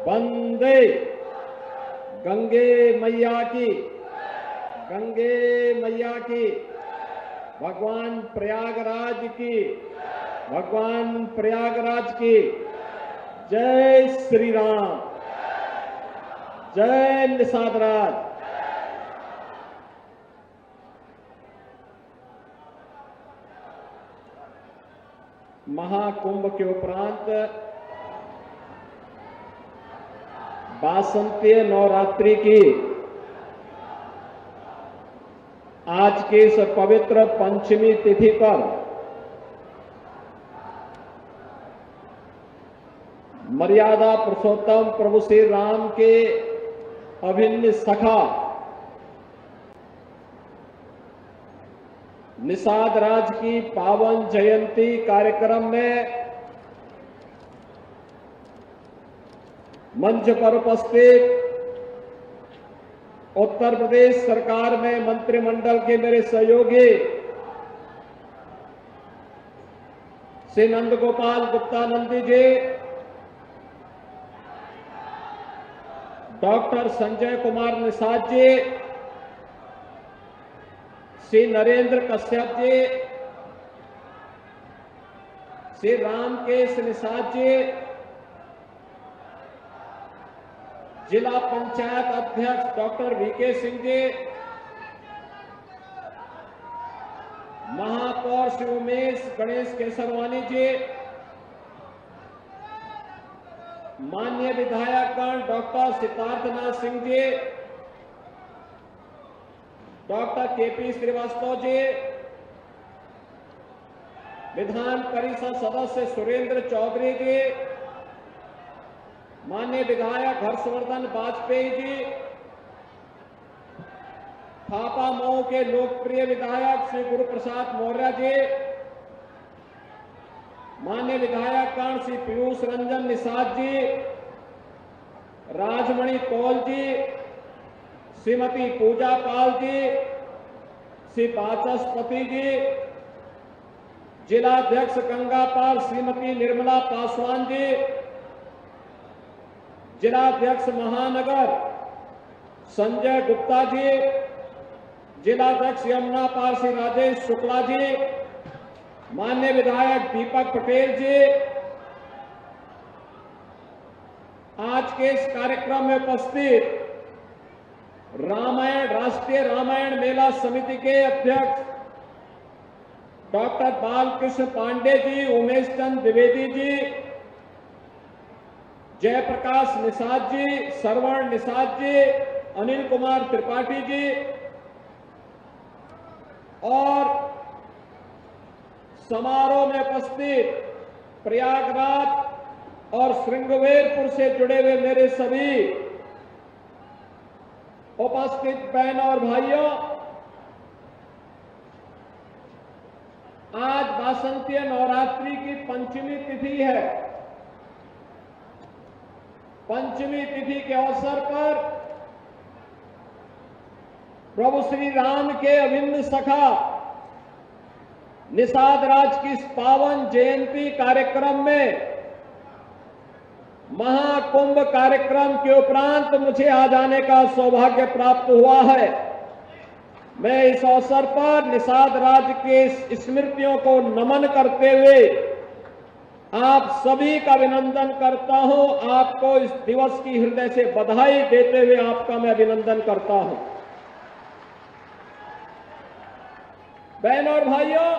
वंदे गंगे मैया की, गंगे मैया की, भगवान प्रयागराज की, भगवान प्रयागराज की। जय श्री राम, जय निषाद राज। महाकुंभ के उपरांत वासंतीय नवरात्रि की आज के इस पवित्र पंचमी तिथि पर मर्यादा पुरुषोत्तम प्रभु श्री राम के अभिन्न सखा निषाद राज की पावन जयंती कार्यक्रम में मंच पर उपस्थित उत्तर प्रदेश सरकार में मंत्रिमंडल के मेरे सहयोगी श्री नंद गोपाल गुप्ता नंदी जी, डॉक्टर संजय कुमार निषाद जी, श्री नरेंद्र कश्यप जी, श्री रामकेश निषाद जी, जिला पंचायत अध्यक्ष डॉक्टर वीके सिंह जी, महापौर श्री उमेश गणेश केसरवानी जी, माननीय विधायकगण doctor Siddharthnath Singh ji, doctor KP Srivastava ji, Vidhan Parishad सदस्य सुरेंद्र चौधरी जी, माननीय विधायक हर्षवर्धन वाजपेयी जी, थापा मऊ के लोकप्रिय विधायक श्री गुरु प्रसाद मौर्य जी, माननीय विधायकगण श्री पीयूष रंजन निषाद जी, राजमणि कौल जी, श्रीमती पूजा पाल जी, श्री वाचस्पति जी, जिलाध्यक्ष गंगापाल श्रीमती निर्मला पासवान जी, जिलाध्यक्ष महानगर संजय गुप्ता जी, जिलाध्यक्ष यमुना पाल श्री राजेश शुक्ला जी, माननीय विधायक दीपक पटेल जी, आज के इस कार्यक्रम में उपस्थित रामायण राष्ट्रीय रामायण मेला समिति के अध्यक्ष डॉक्टर बालकृष्ण पांडे जी, उमेश चंद द्विवेदी जी, जयप्रकाश निषाद जी, श्रवण निषाद जी, अनिल कुमार त्रिपाठी जी और समारोह में उपस्थित प्रयागराज और श्रृंगवेरपुर से जुड़े हुए मेरे सभी उपस्थित बहनों और भाइयों, आज वासंतीय नवरात्रि की पंचमी तिथि है। पंचमी तिथि के अवसर पर प्रभु श्री राम के अभिन्न सखा निषाद राज की इस पावन जयंती कार्यक्रम में महाकुंभ कार्यक्रम के उपरांत मुझे आज आने का सौभाग्य प्राप्त हुआ है। मैं इस अवसर पर निषाद राज के स्मृतियों को नमन करते हुए आप सभी का अभिनंदन करता हूं। आपको इस दिवस की हृदय से बधाई देते हुए आपका मैं अभिनंदन करता हूं। बहनों और भाइयों,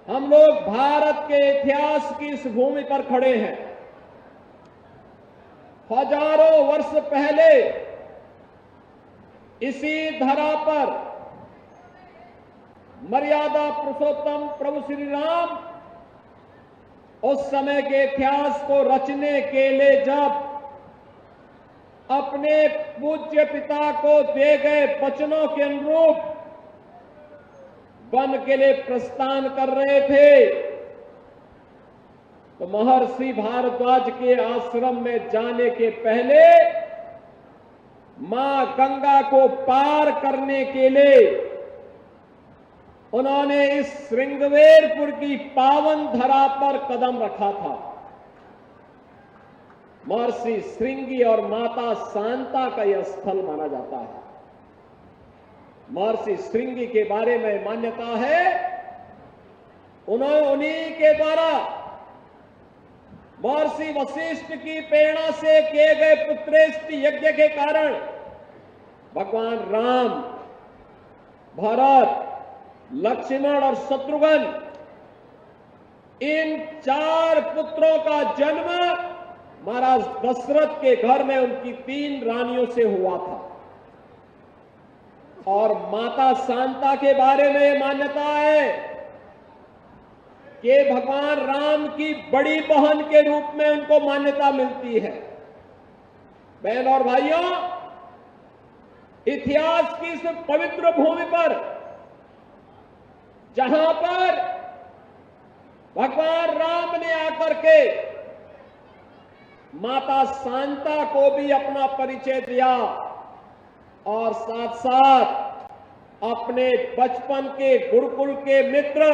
हम लोग भारत के इतिहास की इस भूमि पर खड़े हैं। हजारों वर्ष पहले इसी धरा पर मर्यादा पुरुषोत्तम प्रभु श्री राम उस समय के इतिहास को रचने के लिए जब अपने पूज्य पिता को दिए गए वचनों के अनुरूप वन के लिए प्रस्थान कर रहे थे, तो महर्षि भारद्वाज के आश्रम में जाने के पहले मां गंगा को पार करने के लिए उन्होंने इस श्रृंगवेरपुर की पावन धरा पर कदम रखा था। महर्षि श्रृंगी और माता शांता का यह स्थल माना जाता है। महर्षि श्रृंगी के बारे में मान्यता है, उन्हीं के द्वारा महर्षि वशिष्ठ की प्रेरणा से किए गए पुत्रेष्ट यज्ञ के कारण भगवान राम, भरत, लक्ष्मण और शत्रुघ्न, इन 4 पुत्रों का जन्म महाराज दशरथ के घर में उनकी 3 रानियों से हुआ था। और माता शांता के बारे में मान्यता है कि भगवान राम की बड़ी बहन के रूप में उनको मान्यता मिलती है। बहन और भाइयों, इतिहास की इस पवित्र भूमि पर, जहां पर भगवान राम ने आकर के माता शांता को भी अपना परिचय दिया और साथ साथ अपने बचपन के गुरुकुल के मित्र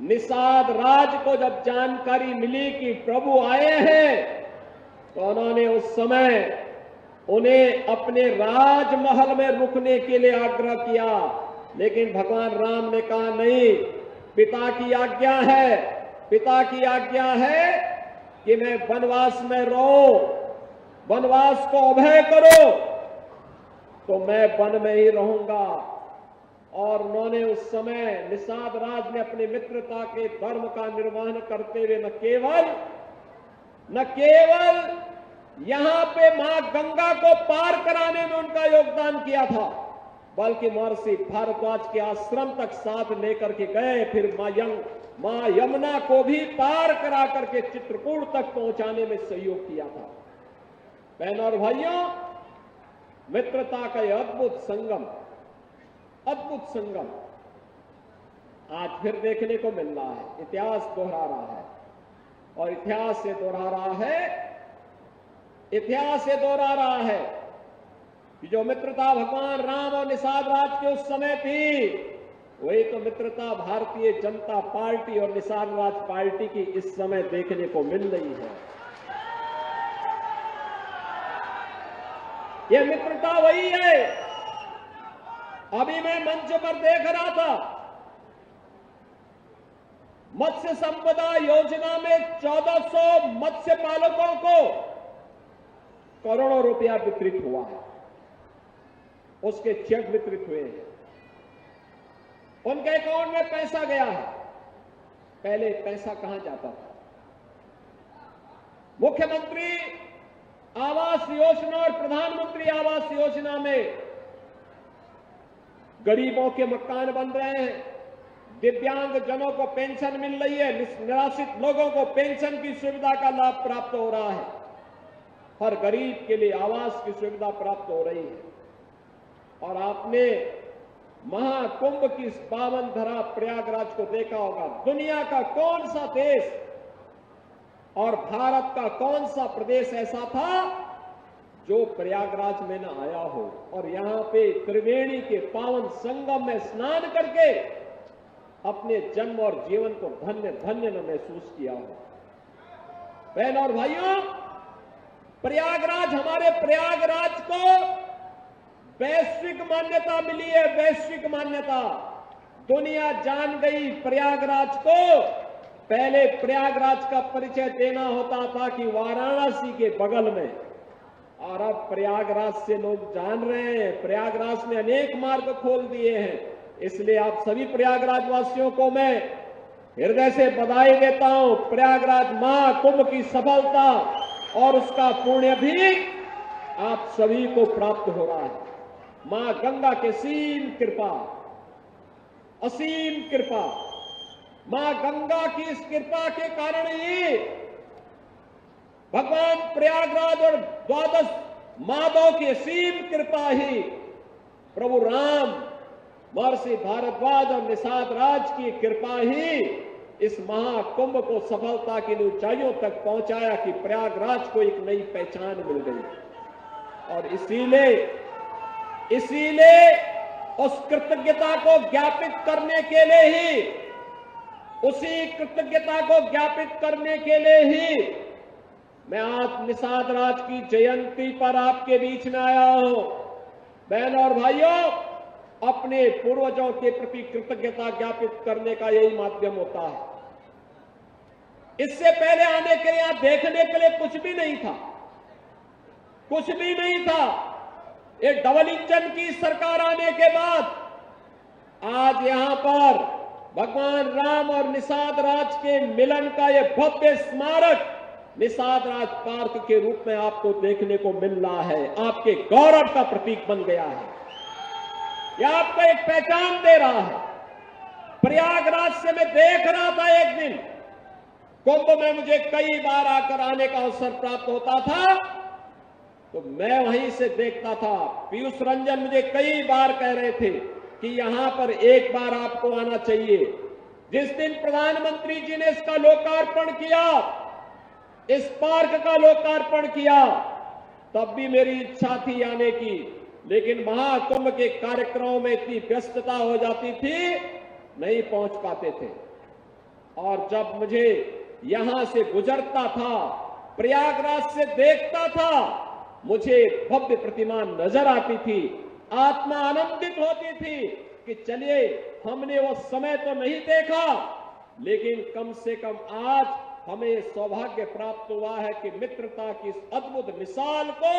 निषाद राज को जब जानकारी मिली कि प्रभु आए हैं, तो उन्होंने उस समय उन्हें अपने राजमहल में रुकने के लिए आग्रह किया। लेकिन भगवान राम ने कहा नहीं, पिता की आज्ञा है, पिता की आज्ञा है कि मैं वनवास में रहूं, वनवास को अभय करो, तो मैं वन में ही रहूंगा। और उन्होंने उस समय निषाद राज ने अपनी मित्रता के धर्म का निर्वहन करते हुए न केवल यहां पे मां गंगा को पार कराने में उनका योगदान किया था, बल्कि महर्षि भारद्वाज के आश्रम तक साथ लेकर के गए। फिर मां यमुना को भी पार करा करके चित्रकूट तक पहुंचाने में सहयोग किया था। बहनों और भाइयों, मित्रता का यह अद्भुत संगम आज फिर देखने को मिल रहा है। इतिहास दोहरा रहा है और इतिहास से दोहरा रहा है कि जो मित्रता भगवान राम और निषाद राज के उस समय थी, वही तो मित्रता भारतीय जनता पार्टी और निषाद राज पार्टी की इस समय देखने को मिल रही है। यह मित्रता वही है। अभी मैं मंच पर देख रहा था, मत्स्य संपदा योजना में 1400 मत्स्य पालकों को करोड़ों रुपया वितरित हुआ है, उसके चेक वितरित हुए हैं, उनके अकाउंट में पैसा गया है। पहले पैसा कहां जाता था? मुख्यमंत्री आवास योजना और प्रधानमंत्री आवास योजना में गरीबों के मकान बन रहे हैं, दिव्यांग जनों को पेंशन मिल रही है, निराश्रित लोगों को पेंशन की सुविधा का लाभ प्राप्त हो रहा है, हर गरीब के लिए आवास की सुविधा प्राप्त हो रही है। और आपने महाकुंभ की इस पावन धरा प्रयागराज को देखा होगा। दुनिया का कौन सा देश और भारत का कौन सा प्रदेश ऐसा था जो प्रयागराज में न आया हो और यहां पे त्रिवेणी के पावन संगम में स्नान करके अपने जन्म और जीवन को धन्य धन्य न महसूस किया हो। बहनों और भाइयों, प्रयागराज, हमारे प्रयागराज को वैश्विक मान्यता मिली है, वैश्विक मान्यता। दुनिया जान गई प्रयागराज को। पहले प्रयागराज का परिचय देना होता था कि वाराणसी के बगल में, और अब प्रयागराज से लोग जान रहे हैं। प्रयागराज ने अनेक मार्ग खोल दिए हैं। इसलिए आप सभी प्रयागराज वासियों को मैं हृदय से बधाई देता हूं। प्रयागराज महाकुंभ की सफलता और उसका पुण्य भी आप सभी को प्राप्त हो रहा है। मां गंगा की असीम कृपा, असीम कृपा, मां गंगा की इस कृपा के कारण ही भगवान प्रयागराज और द्वादश माधव की असीम कृपा ही प्रभु राम, महर्षि भारद्वाज और निषाद राज की कृपा ही इस महाकुंभ को सफलता की ऊंचाइयों तक पहुंचाया कि प्रयागराज को एक नई पहचान मिल गई। और इसीलिए उस कृतज्ञता को ज्ञापित करने के लिए ही, उसी कृतज्ञता को ज्ञापित करने के लिए ही मैं आज निषाद राज की जयंती पर आपके बीच में आया हूं। बहनों और भाइयों, अपने पूर्वजों के प्रति कृतज्ञता ज्ञापित करने का यही माध्यम होता है। इससे पहले आने के लिए यहां देखने के लिए कुछ भी नहीं था, कुछ भी नहीं था। ये डबल इंजन की सरकार आने के बाद आज यहां पर भगवान राम और निषाद राज के मिलन का यह भव्य स्मारक निषाद राज पार्क के रूप में आपको देखने को मिल रहा है। आपके गौरव का प्रतीक बन गया है, यह आपको एक पहचान दे रहा है। प्रयागराज से मैं देख रहा था, एक दिन कुंभ में मुझे कई बार आकर आने का अवसर प्राप्त होता था, तो मैं वहीं से देखता था। पीयूष रंजन मुझे कई बार कह रहे थे कि यहां पर एक बार आपको आना चाहिए। जिस दिन प्रधानमंत्री जी ने इसका लोकार्पण किया, इस पार्क का लोकार्पण किया, तब भी मेरी इच्छा थी आने की, लेकिन महाकुंभ के कार्यक्रमों में इतनी व्यस्तता हो जाती थी, नहीं पहुंच पाते थे। और जब मुझे यहां से गुजरता था, प्रयागराज से देखता था, मुझे भव्य प्रतिमा नजर आती थी, आत्मा आनंदित होती थी कि चलिए हमने वो समय तो नहीं देखा, लेकिन कम से कम आज हमें सौभाग्य प्राप्त हुआ है कि मित्रता की इस अद्भुत मिसाल को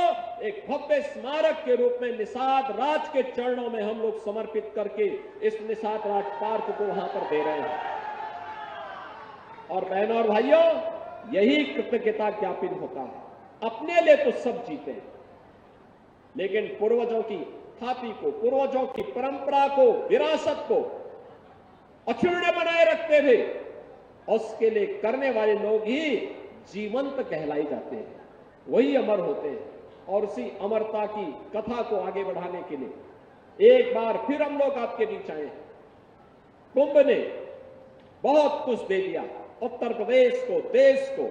एक भव्य स्मारक के रूप में निषाद राज के चरणों में हम लोग समर्पित करके इस निषाद राज पार्क को वहां पर दे रहे हैं। और बहनों और भाइयों, यही कृतज्ञता ज्ञापन होता है। अपने लिए तो सब जीते, लेकिन पूर्वजों की थापी को, पूर्वजों की परंपरा को, विरासत को अक्षुण्ण बनाए रखते थे, उसके लिए करने वाले लोग ही जीवंत कहलाई जाते हैं, वही अमर होते हैं। और उसी अमरता की कथा को आगे बढ़ाने के लिए एक बार फिर हम लोग आपके बीच आए हैं। कुंभ ने बहुत कुछ दे दिया उत्तर प्रदेश को, देश को,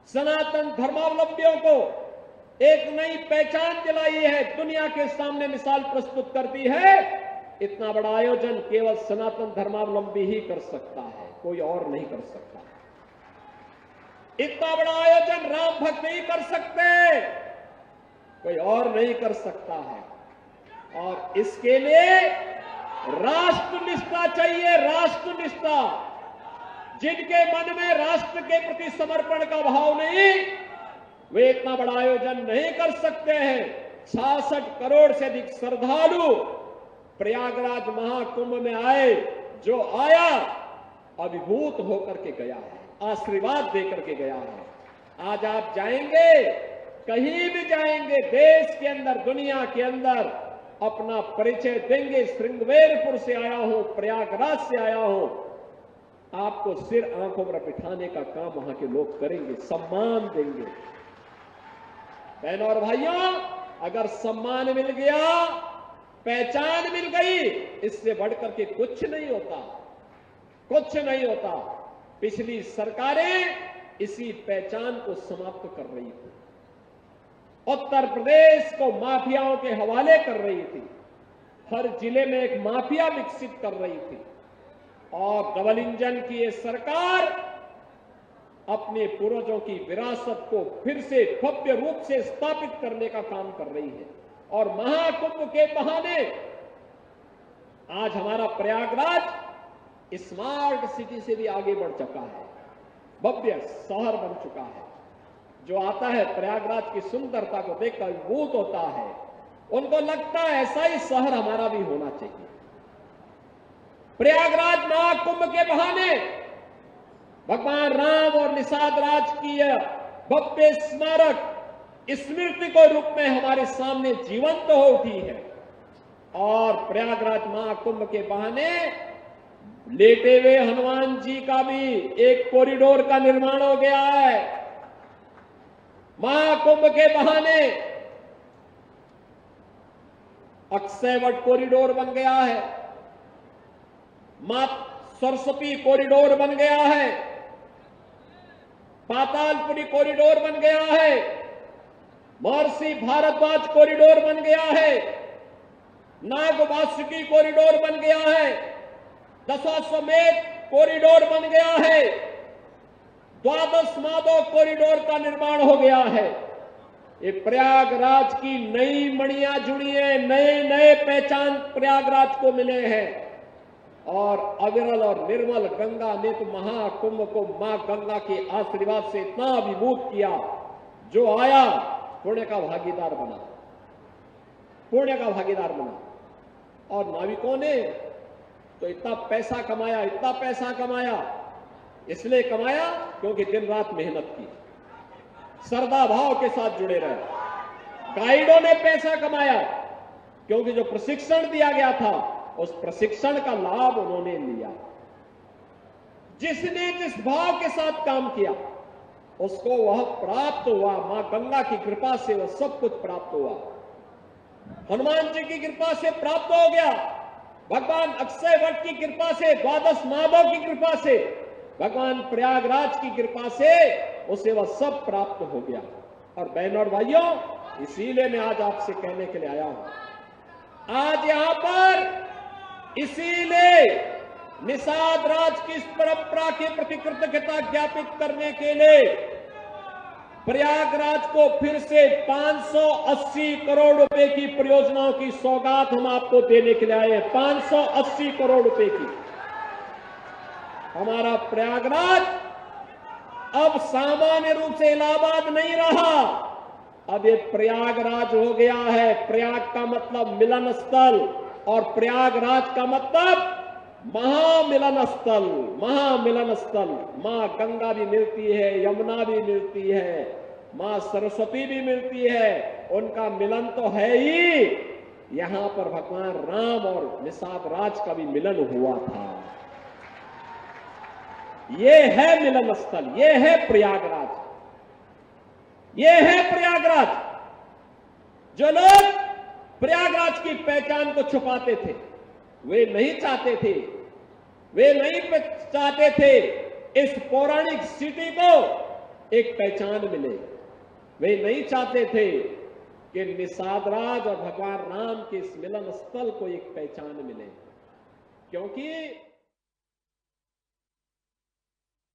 सनातन धर्मावलंबियों को एक नई पहचान दिलाई है, दुनिया के सामने मिसाल प्रस्तुत करती है। इतना बड़ा आयोजन केवल सनातन धर्मावलंबी ही कर सकता है, कोई और नहीं कर सकता। इतना बड़ा आयोजन राम भक्त ही कर सकते, कोई और नहीं कर सकता है। और इसके लिए राष्ट्रनिष्ठा चाहिए, राष्ट्रनिष्ठा। जिनके मन में राष्ट्र के प्रति समर्पण का भाव नहीं, वे इतना बड़ा आयोजन नहीं कर सकते हैं। 66 करोड़ से अधिक श्रद्धालु प्रयागराज महाकुंभ में आए, जो आया अभिभूत होकर के गया है, आशीर्वाद देकर के गया है। आज आप जाएंगे, कहीं भी जाएंगे देश के अंदर, दुनिया के अंदर, अपना परिचय देंगे, श्रृंगवेरपुर से आया हूं, प्रयागराज से आया हूं, आपको सिर आंखों पर बिठाने का काम वहां के लोग करेंगे, सम्मान देंगे। बहनों और भाइयों, अगर सम्मान मिल गया, पहचान मिल गई, इससे बढ़कर के कुछ नहीं होता, कुछ नहीं होता। पिछली सरकारें इसी पहचान को समाप्त कर रही थी, उत्तर प्रदेश को माफियाओं के हवाले कर रही थी, हर जिले में एक माफिया विकसित कर रही थी। और डबल इंजन की ये सरकार अपने पूर्वजों की विरासत को फिर से भव्य रूप से स्थापित करने का काम कर रही है। और महाकुंभ के बहाने आज हमारा प्रयागराज स्मार्ट सिटी से भी आगे बढ़ चुका है, भव्य शहर बन चुका है। जो आता है प्रयागराज की सुंदरता को देखकर अभिभूत होता है, उनको लगता है ऐसा ही शहर हमारा भी होना चाहिए। प्रयागराज महाकुंभ के बहाने भगवान राम और निषाद राज की यह भव्य स्मारक स्मृति को रूप में हमारे सामने जीवंत हो उठी है। और प्रयागराज महाकुंभ के बहाने लेटे हुए हनुमान जी का भी एक कॉरिडोर का निर्माण हो गया है। महाकुंभ के बहाने अक्षयवट कॉरिडोर बन गया है, मां सरस्वती कॉरिडोर बन गया है, पातालपुरी कॉरिडोर बन गया है, महर्षि भारद्वाज कॉरिडोर बन गया है, नागवासुकी कॉरिडोर बन गया है, दशाश्वमेध कॉरिडोर बन गया है, द्वादश माधव कॉरिडोर का निर्माण हो गया है। ये प्रयागराज की नई मणियां जुड़ी है, नए नए पहचान प्रयागराज को मिले हैं। और अविरल और निर्मल गंगा ने तो महाकुंभ को मां गंगा के आशीर्वाद से इतना अभिभूत किया, जो आया पुण्य का भागीदार बना, पुण्य का भागीदार बना। और नाविकों ने तो इतना पैसा कमाया, इतना पैसा कमाया, इसलिए कमाया क्योंकि दिन रात मेहनत की, श्रद्धा भाव के साथ जुड़े रहे। गाइडों ने पैसा कमाया क्योंकि जो प्रशिक्षण दिया गया था उस प्रशिक्षण का लाभ उन्होंने लिया। जिसने जिस भाव के साथ काम किया उसको वह प्राप्त हुआ। मां गंगा की कृपा से वह सब कुछ प्राप्त हुआ। हनुमान जी की कृपा से प्राप्त हो गया, भगवान अक्षय वट की कृपा से, द्वादश माधव की कृपा से, भगवान प्रयागराज की कृपा से उसे वह सब प्राप्त हो गया। और बहनों और भाइयों, इसीलिए मैं आज आपसे कहने के लिए आया हूं। आज यहां पर इसीलिए निषाद राज की इस परंपरा के प्रति कृतज्ञता ज्ञापित करने के लिए प्रयागराज को फिर से 580 करोड़ रुपए की परियोजनाओं की सौगात हम आपको देने के लिए आए। 580 करोड़ रुपए की। हमारा प्रयागराज अब सामान्य रूप से इलाहाबाद नहीं रहा, अब ये प्रयागराज हो गया है। प्रयाग का मतलब मिलन स्थल और प्रयागराज का मतलब महामिलन स्थल, महामिलन स्थल। मां गंगा भी मिलती है, यमुना भी मिलती है, मां सरस्वती भी मिलती है, उनका मिलन तो है ही। यहां पर भगवान राम और निषाद राज का भी मिलन हुआ था। ये है मिलन स्थल, ये है प्रयागराज, ये है प्रयागराज। जो लोग प्रयागराज की पहचान को छुपाते थे, वे नहीं चाहते थे, वे नहीं चाहते थे इस पौराणिक सिटी को एक पहचान मिले। वे नहीं चाहते थे कि निषाद राज और भगवान राम के इस मिलन स्थल को एक पहचान मिले, क्योंकि